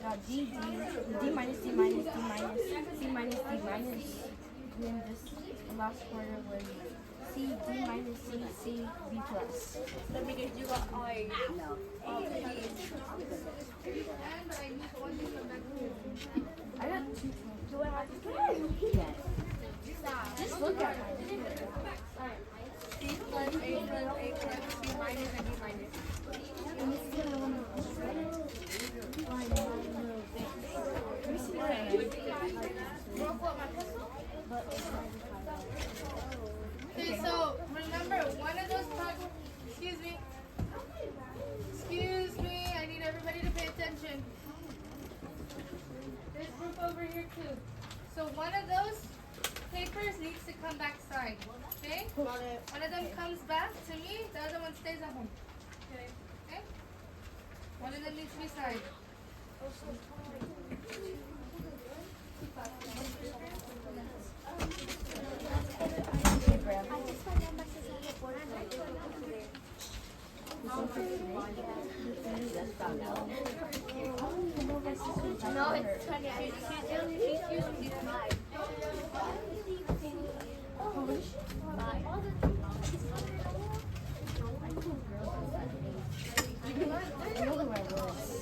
D minus, D minus, D minus, C minus, D minus. And then this last quarter was C, D minus, C, B plus. That means you got I. I got 2 points. Do I have to? Yes. Just look at it. C plus A plus A plus C minus and D minus. And it's still on Okay, so remember one of those excuse me, I need everybody to pay attention. There's group over here too. So one of those papers needs to come back signed. Okay? One of them comes back to me, the other one stays at home. Okay? One of them needs to be signed. No, it's 20. She's using these five.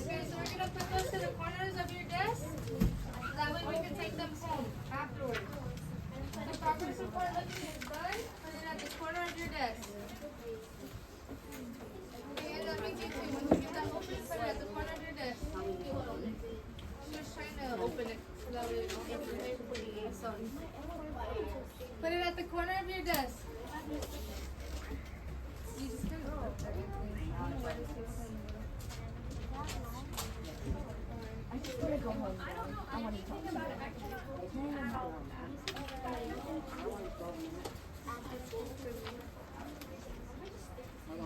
Okay, so we're gonna put those to the corners of your desk. That way we can take them home afterwards. The progress report looking is done. Put it at the corner of your desk. Okay, and that means you too. Once you get that open, put it at the corner of your desk. I'm just trying to open it so that way we don't get it. So, put it at the corner of your desk. You just kind of put everything. I don't know why this is so. I just want to go home. I want to talk to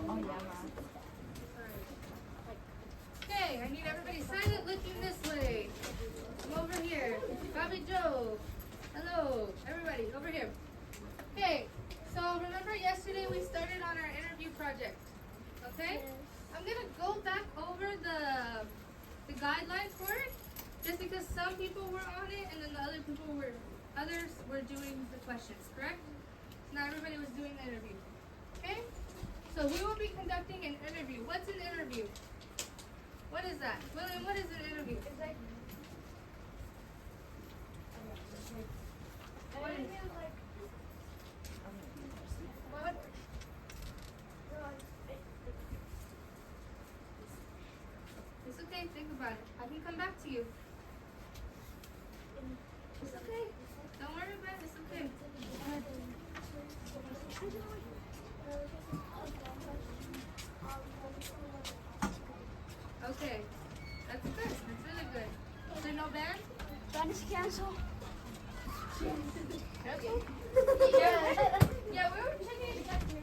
Oh, yeah, Okay, I need everybody silent looking this way. Come over here. Bobby Joe. Hello, everybody, over here. Okay, so remember yesterday we started on our interview project. Okay? I'm gonna go back over the guidelines for it, just because some people were on it and then the others were doing the questions, correct? Not everybody was doing the interview. Okay? So we will be conducting an interview. What's an interview? What is that? William, what is an interview? It's like what? It's okay, think about it. I can come back to you. It's okay. Don't worry about it, it's okay. Okay. That's good. That's really good. Is there no band? Band is canceled. Cancel? Yeah, we were checking it back here.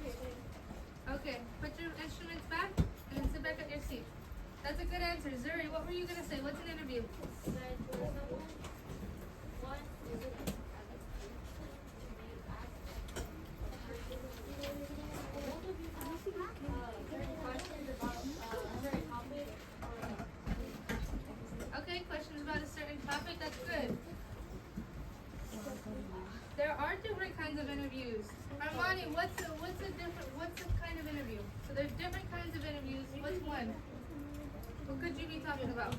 Okay. Put your instruments back and sit back at your seat. That's a good answer. Zuri, what were you going to say? What's an interview? Okay, questions about a certain topic? That's good. There are different kinds of interviews. Armani, what's the kind of interview? So there's different kinds of interviews. What's one? What could you be talking about?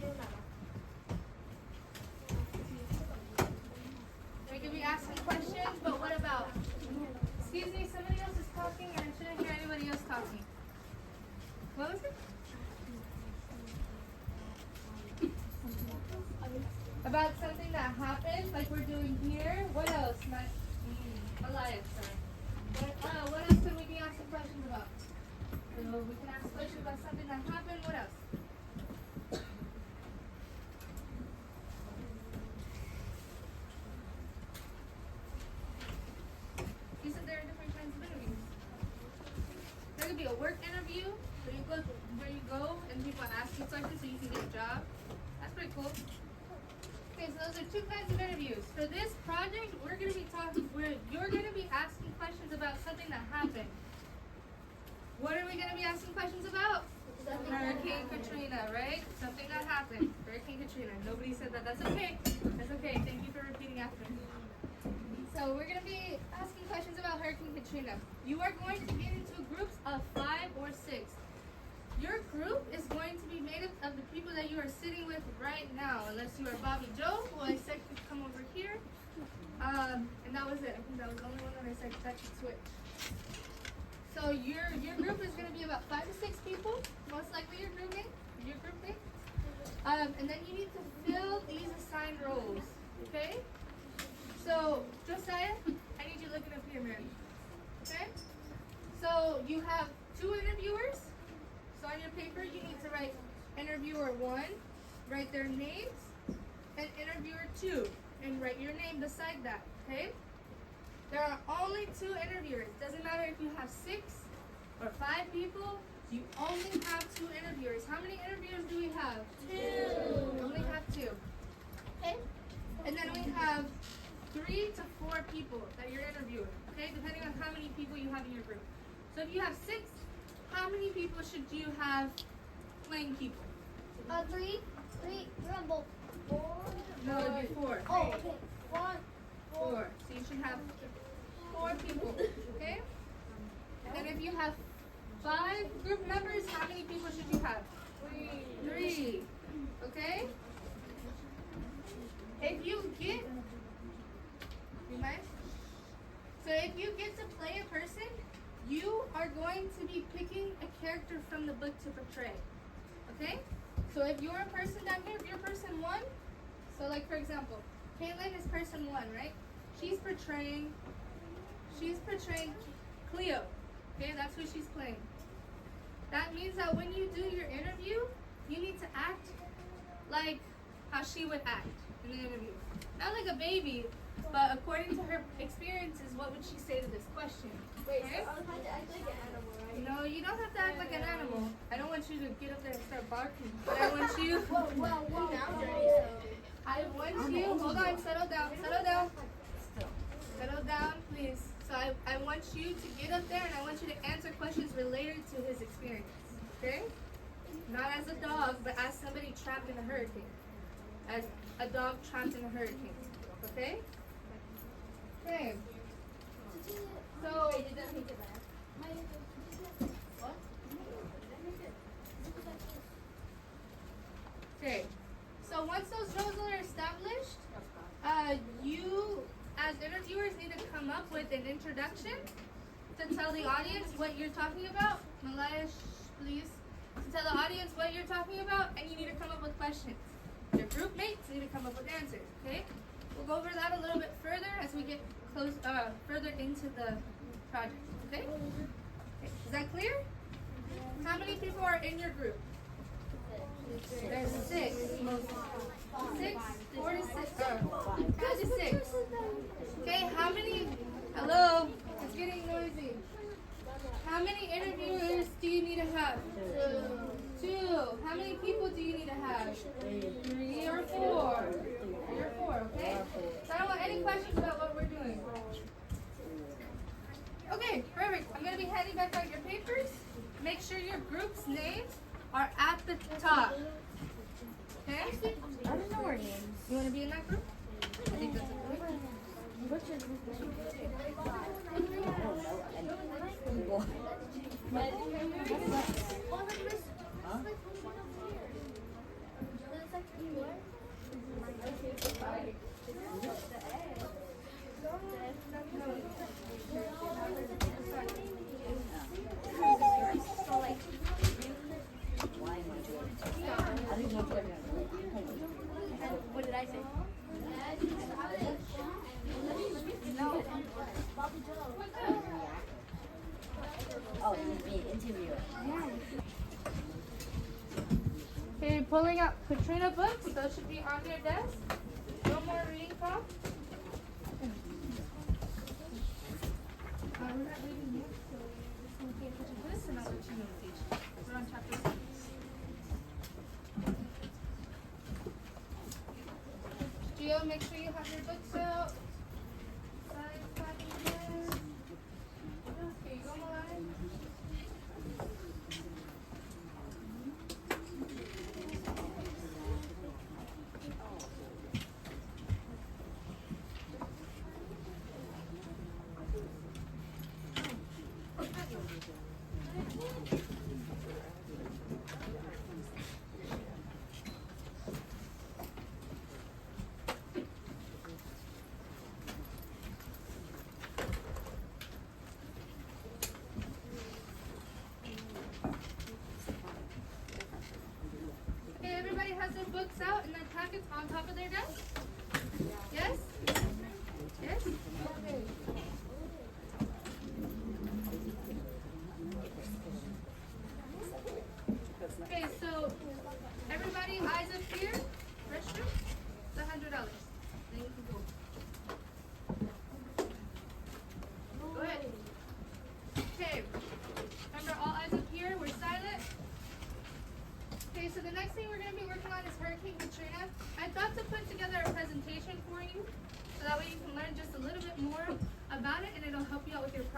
They could be asking questions, but what about? Excuse me, somebody else is talking and I shouldn't hear anybody else talking. What was it? About something that happened, like we're doing here. What else? Elias, sorry. What else could we be asking questions about? So we can ask questions about something that happened. What else? You said there are different kinds of interviews. There could be a work interview where you go and people ask you questions so you can get a job. That's pretty cool. Okay, so those are two kinds of interviews. For this project, you're going to be asking questions about something that happened. What are we going to be asking questions about? Hurricane Katrina, right? Something that happened. Hurricane Katrina. Katrina. Nobody said that. That's okay. That's okay. Thank you for repeating after me. So we're going to be asking questions about Hurricane Katrina. You are going to get into groups of 5 or 6. Your group is going to be made up of the people that you are sitting with right now, unless you are Bobby Joe, who I said could come over here. And that was it. I think that was the only one that I said that could switch. So your group is going to be about 5 to 6 people, most likely your group mate. And then you need to fill these assigned roles, okay? So, Josiah, I need you looking up here, man. Okay? So, you have 2 interviewers. So, on your paper, you need to write interviewer 1, write their names, and interviewer 2, and write your name beside that, okay? There are only 2 interviewers. Doesn't matter if you have 6 or 5 people, you only have 2 interviewers. How many interviewers do we have? 2. We only have 2. Okay? And then we have 3 to 4 people that you're interviewing, okay? Depending on how many people you have in your group. So if you have 6, how many people should you have playing people? 3, rumble. 4. No, it'd be 4. Oh, okay. 1, 4. So you should have 4 people, okay? And then if you have 5 group members, how many people should you have? 3. Okay? If you get, so if you get to play a person, you are going to be picking a character from the book to portray. Okay? So if you're a person down here, if you're person 1, so like for example, Caitlin is person 1, right? She's portraying Cleo. Okay, that's who she's playing. That means that when you do your interview, you need to act like how she would act in the interview. Not like a baby, but according to her experiences, what would she say to this question? Wait, Okay? so I was to act like an animal, right? No, you don't have to act like an animal. I don't want you to get up there and start barking. But I want you. Well, now, Journey, I want you. Hold on, settle down. Settle down, please. So I want you to get up there and I want you to answer questions related to his experience. Okay? Not as a dog, but as somebody trapped in a hurricane. As a dog trapped in a hurricane. Okay? Okay. So, okay. So once those roles are established, you as interviewers need to come up with an introduction to tell the audience what you're talking about. Malaya, please. To tell the audience what you're talking about, and you need to come up with questions. Your group mates need to come up with answers, okay? We'll go over that a little bit further as we get further into the project, okay? Is that clear? How many people are in your group? There's 6. 6, 4 to 6, 5 to 6. Okay, how many, hello, it's getting noisy. How many interviewers do you need to have? 2. How many people do you need to have? 3 or 4? 3 or 4, okay? So I don't want any questions about what we're doing. Okay, perfect. I'm going to be handing back out your papers. Make sure your group's names are at the top. Okay? I don't know her names. You want to be in that group? I think that's a good one. What's your group? What did I say? No. Oh, you'd be an interviewer. Okay, pulling out Katrina books. Those should be on your desk. No more reading prompts. We're not reading yet, so we're just going to pay attention to this and I'll let you know the page. We're on chapter 6. Gio, make sure you have your books out. Size, packages. Okay, you go, Malaya.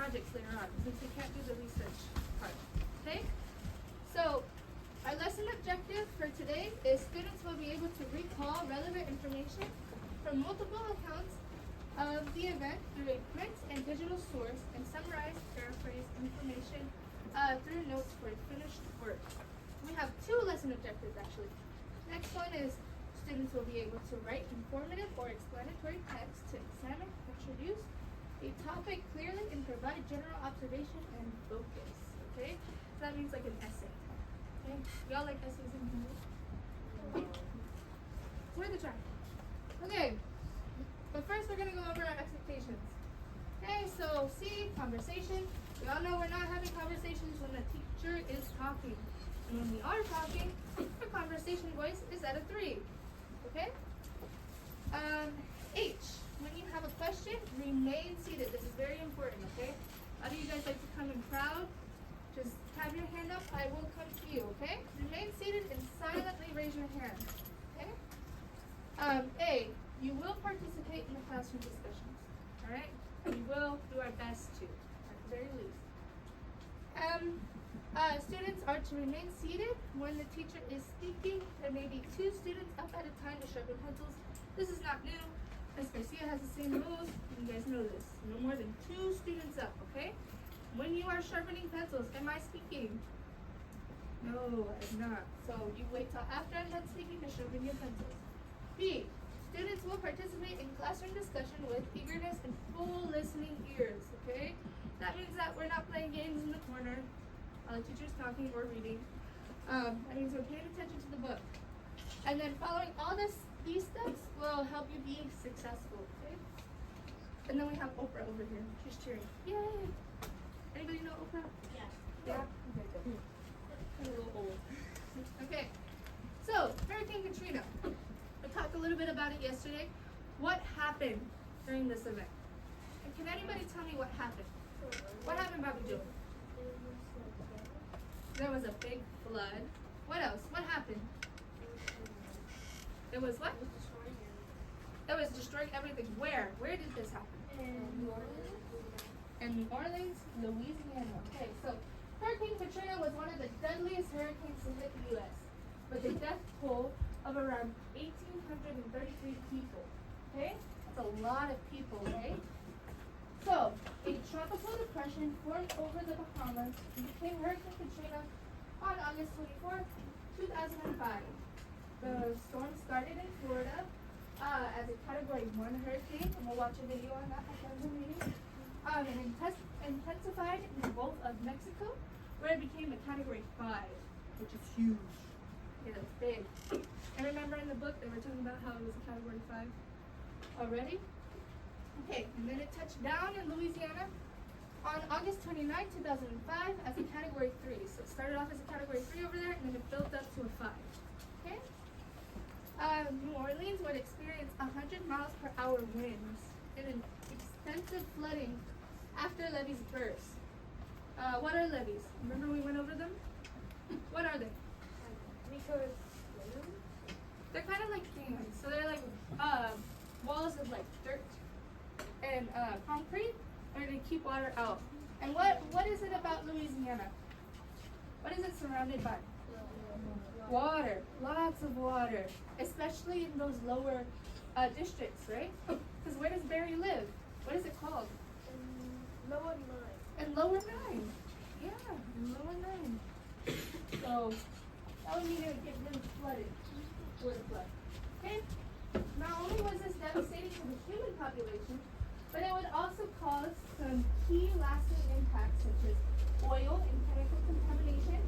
projects later on since we can't do the research part. Okay? So, our lesson objective for today is students will be able to recall relevant information from multiple accounts of the event through a print and digital source and summarize, paraphrase information through notes for a finished work. We have two lesson objectives actually. Next one is students will be able to write informative or explanatory text to examine, introduce a topic clearly and provide general observation and focus. Okay? So that means like an essay. Okay? Y'all like essays in English? It's worth a try. Okay. But first we're gonna go over our expectations. Okay, so C, conversation. We all know we're not having conversations when the teacher is talking. And when we are talking, our conversation voice is at a 3. Okay? H, when you have a question, remain seated. This is very important, okay? How do you guys like to come in crowd? Just have your hand up, I will come to you, okay? Remain seated and silently raise your hand, okay? A, you will participate in the classroom discussions, alright? We will do our best to, at the very least. Students are to remain seated when the teacher is speaking. There may be 2 students up at a time to sharpen pencils. This is not new. Ms. Garcia has the same rules. You guys know this. No more than 2 students up, okay? When you are sharpening pencils, am I speaking? No, I'm not. So you wait till after I'm done speaking to sharpen your pencils. B, students will participate in classroom discussion with eagerness and full listening ears, okay? That means that we're not playing games in the corner while the teacher's talking or reading. That means we're paying attention to the book. And then following all these steps will help you be successful, okay? And then we have Oprah over here. She's cheering. Yay! Anybody know Oprah? Yeah. Yeah? Okay, good. I'm a little old. Okay. So, Hurricane Katrina. We talked a little bit about it yesterday. What happened during this event? And can anybody tell me what happened? What happened, Bobby Joe? There was a big flood. What else? What happened? It was what? It was destroying everything. Where? Where did this happen? In New Orleans, Louisiana. Okay, so Hurricane Katrina was one of the deadliest hurricanes to hit the U.S. with a death toll of around 1,833 people. Okay? That's a lot of people, right? So, a tropical depression formed over the Bahamas and became Hurricane Katrina on August 24th, 2005. The storm started in Florida as a Category 1 hurricane, and we'll watch a video on that at the end of the meeting. And intensified in the Gulf of Mexico, where it became a Category 5, which is huge. Yeah, it's big. And remember in the book they were talking about how it was a Category 5 already? Okay, and then it touched down in Louisiana on August 29, 2005 as a Category 3. So it started off as a Category 3 over there, and then it built up to a 5. Okay? New Orleans would experience 100 miles per hour winds and an extensive flooding after levees burst. What are levees? Remember we went over them? What are they? They're kind of like dams. So they're like walls of like dirt and concrete are to keep water out. And what is it about Louisiana? What is it surrounded by? Water. Lots of water. Especially in those lower districts, right? Because where does Barry live? What is it called? Lower 9. In Lower 9. Yeah, in Lower 9. So that would mean it would get really flooded. Would flood. Okay? Not only was this devastating to the human population, but it would also cause some key lasting impacts such as oil and chemical contamination,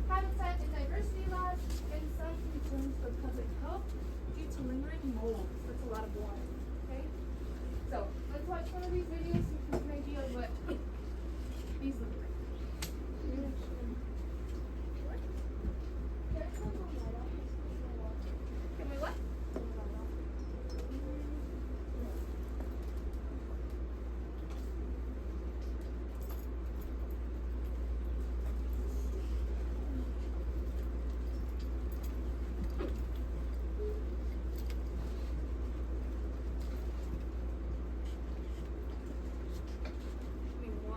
habitat and diversity loss, and some concerns for public health due to lingering mold. That's a lot of water. Okay? So let's watch one of these videos so you can get an idea of what these look like. Can we what? Give me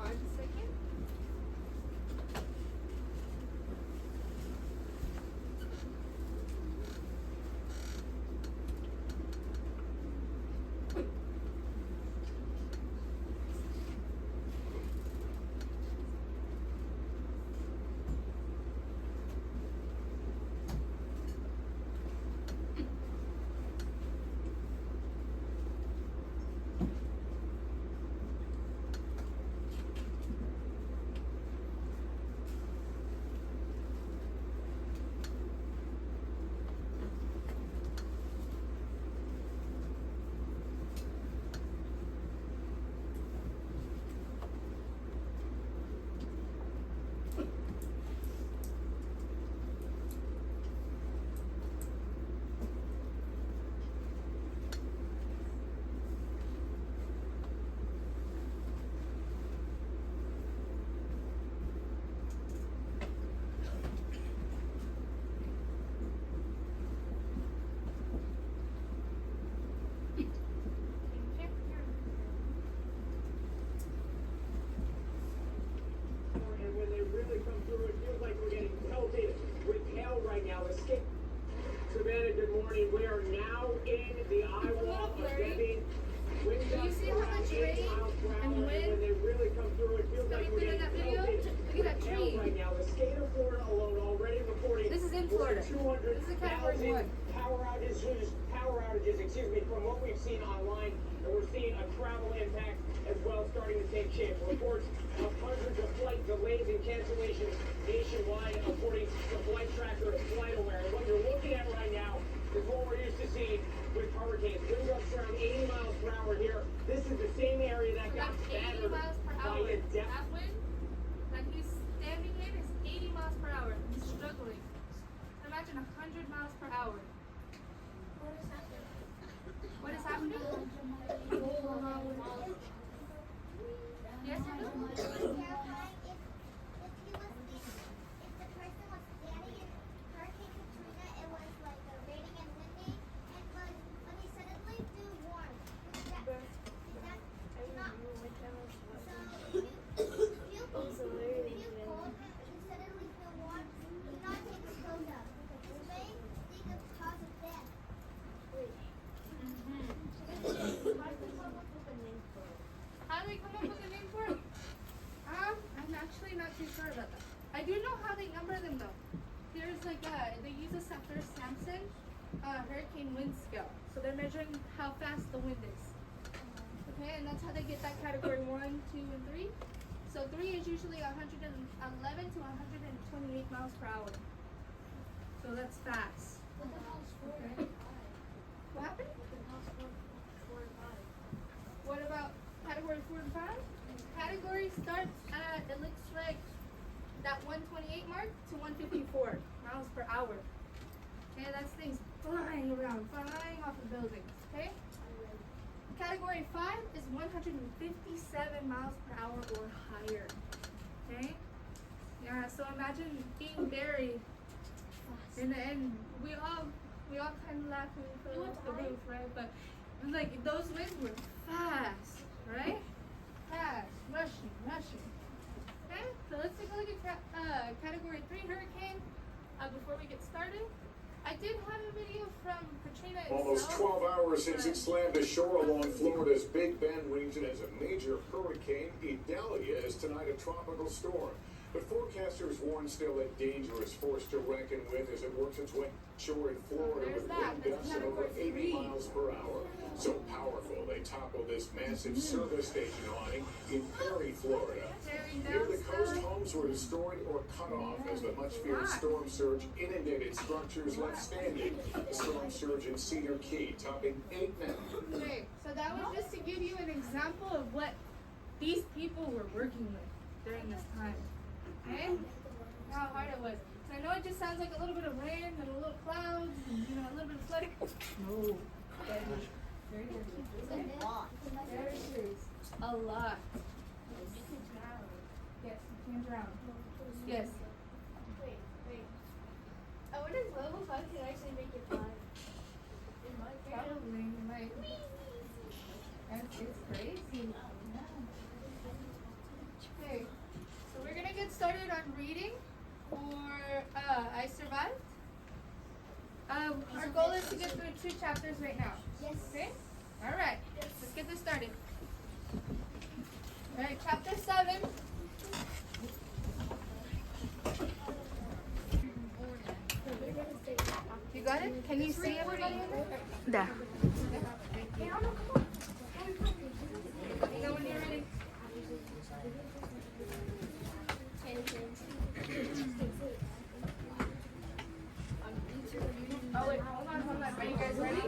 This is category 1. Power outages, excuse me, from what we've seen online, and we're seeing a travel impact as well starting to take shape. Reports of hundreds of flight delays and cancellations nationwide, according to Flight Tracker and FlightAware. And what you're looking at right now is what we're used to seeing with hurricanes. Wind gusts around 80 miles per hour here. This is the same area that got That's 80 battered miles per by hour. a depth. That wind that he's standing in is 80 miles per hour. He's struggling. Imagine 100 miles per hour. What is happening? Yes or no? How do they come up with a name for it? I'm actually not too sure about that. I do know how they number them though. There's like they use a first Samson hurricane wind scale. So they're measuring how fast the wind is. Okay, and that's how they get that category 1, 2, and 3. So 3 is usually 111 to 128 miles per hour. So that's fast. Okay. What happened? What about category 4 and 5? Category starts at, it looks like, that 128 mark to 154 miles per hour. Okay, that's things flying around, flying off of buildings, okay? Category 5 is 157 miles per hour or higher, okay? Yeah, so imagine being buried, and we all kind of laugh when we fell off the roof, right? But like those winds were fast, right? Fast, rushing. Okay, so let's take a look at category 3 hurricane before we get started. I did have a video from Katrina itself. Almost 12 hours since it slammed ashore along Florida's Big Bend region as a major hurricane, Idalia is tonight a tropical storm. But forecasters warn still a dangerous force to reckon with as it works its way ashore in Florida with wind gusts of over 80 miles per hour. So powerful, they toppled this massive service station awning in Perry, Florida. Near the coast, homes were destroyed or cut off as the much-feared storm surge inundated structures left standing. The storm surge in Cedar Key, topping 8 men. Okay, so that was just to give you an example of what these people were working with during this time. Okay? How hard it was. So I know it just sounds like a little bit of rain and a little clouds and a little bit of flooding. No. Very serious. Very serious. A lot. Yes, you can drown. Yes. Wait. I wonder if level 5 can actually make it fly. It might. Probably. You might. It's crazy. Okay. So we're gonna get started on reading for I Survived. Our goal is to get through 2 chapters right now. Yes. Okay? Alright, let's get this started. Alright, chapter 7. You got it? Can you see everybody? There. You know when you're ready? Oh wait, hold on. Are you guys ready?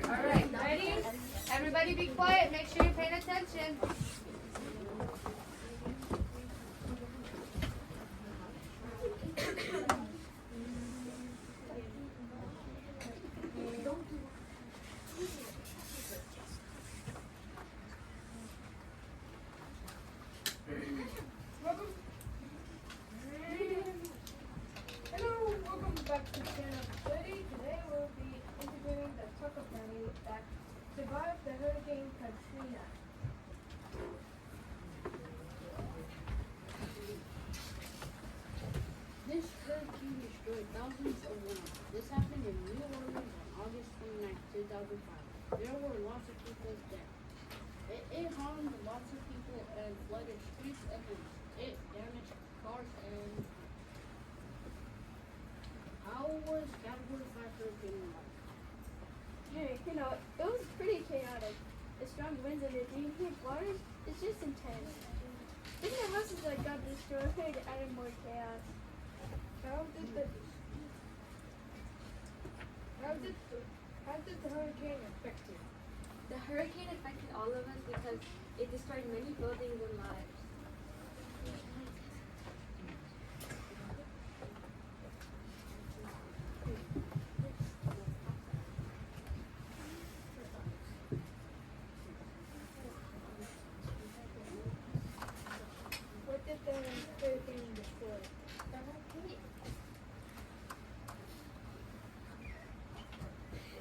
Alright, ready? Everybody be quiet. Make sure you're paying attention. Hello, welcome back to Channel Study. Today we'll be interviewing the Tucker family that survived the Hurricane Katrina. This hurricane destroyed thousands of homes. This happened in New Orleans on August 29, 2005. There were lots of people's deaths. It harmed lots of people and flooded streets and homes. It damaged cars and How was Category 5 hurricane like? Hey, you know, it was pretty chaotic. The strong winds and the deep waters, it's just intense. Even the houses that got destroyed added more chaos. How did the hurricane affect you? The hurricane affected all of us because it destroyed many buildings and lives. What did the hurricane destroy?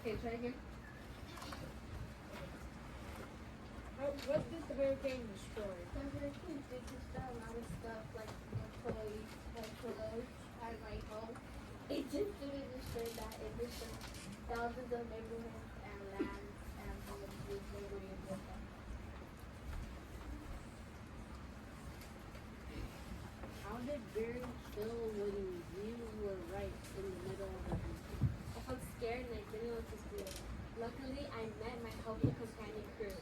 Okay, try again. What did the hurricane destroy? The hurricane did destroy a lot of stuff like my clothes, and my home. It just didn't destroy that. It destroyed thousands of neighborhoods and lands and homes with neighborhoods with them. How did Barry feel when you were right in the middle of the hurricane? I felt scared and I didn't know what to do. Luckily, I met my helping companion crew.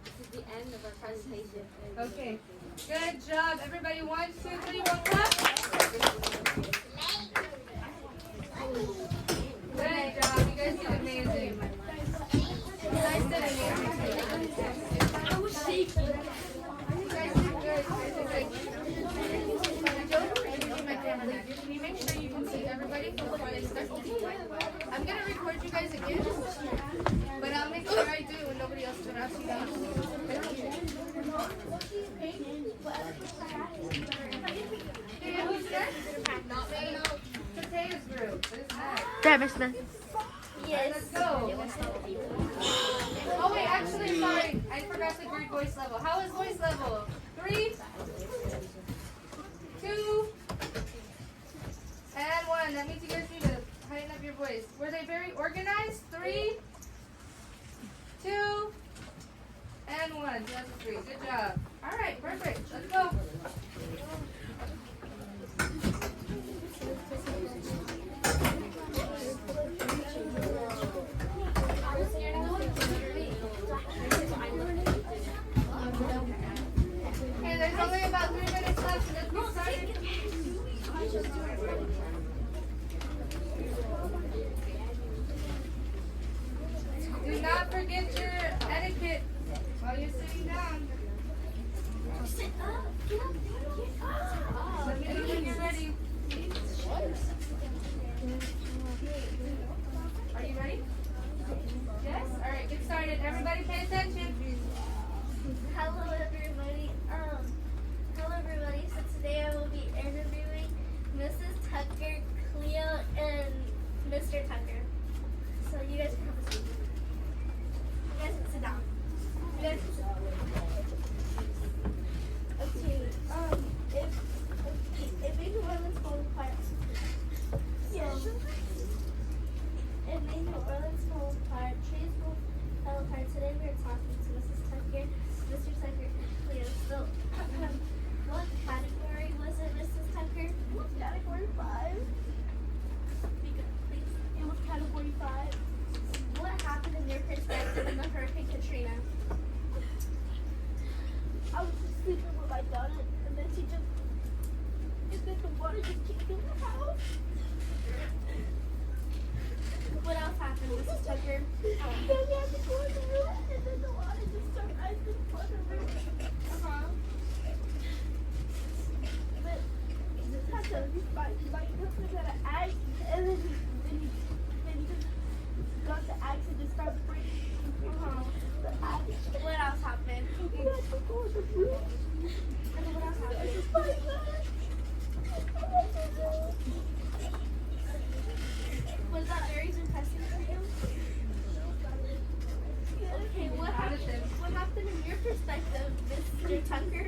This is the end of our presentation. Okay. Good job, everybody. 1, 2, 3, 1 clap. Good job. You guys did amazing. You guys did amazing. I was shaking. You guys did good. My camera now. Can you make sure you can see everybody before they start? I'm gonna record you guys again, but I'll make sure I do it when nobody else turns out. Okay, who's next? Not me. Potatoes group. What is that? There, Miss Smith. Let's go. Oh wait, actually, sorry. I forgot the grade voice level. How is voice level? 3, 2, and 1. That means you guys need to heighten up your voice. Were they very organized? 3, 2, and 1. So that's a 3. Good job. All right, perfect. Let's go. Okay, there's only about 3 minutes left, so let's get started. Do not forget your etiquette while you're sitting down. Sit up. Get up. Get up. Let me know when you're ready. Are you ready? Yes? All right, get started. Everybody pay attention. Hello everybody. Hello everybody. So today I will be interviewing Mrs. Tucker, Cleo, and Mr. Tucker. So you guys can have a seat. You guys can sit down. You guys can sit down. Okay. If Major Orleans falls apart. So if Major Orleans falls apart, trees will fall apart. Today we are talking to Mrs. Tucker, Mr. Tucker, Cleo. So what category was it, Mrs. Tucker? It was category 5. It was category 5. What happened in your perspective in the Hurricane Katrina? I was just sleeping with my daughter, and then the water just kicked in the house. What else happened, Mrs. Tucker? Then we had to go in the room, and then the water just started ice in front of her. But you just had to my husband got an axe, and then he just got the axe and just started breaking the axe. What else happened? We had to go in the room. And then what else happened? Was that very depressing for you? Okay, what happened in your perspective, Mr. Tucker?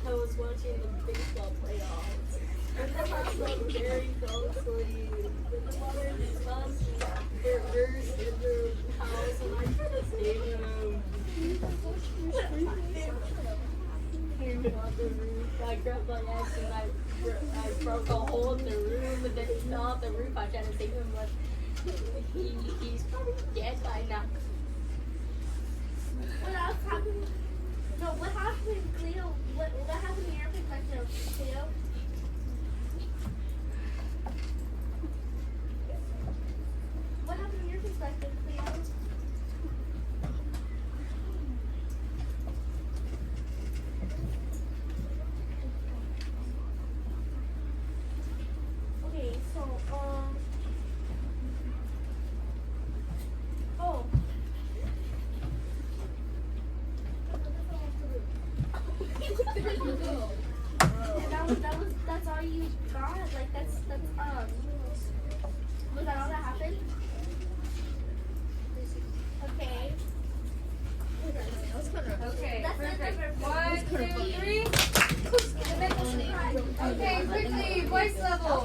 I was watching the baseball playoffs. And the house smelled very ghostly. The mother smells reverse in the house, and I tried to save him. Came on the roof. I grabbed my axe and I broke a hole in the room, and then he fell off the roof. I tried to save him, but he's probably dead by now. What else happened? No, what happened, Cleo? What happened in your perspective, Cleo? What happened in your perspective, Cleo? Okay, so, oh. That's all you got? Like, was that all that happened? Okay. Okay, That's perfect. the number 1, 2, 3. Okay, quickly, voice level.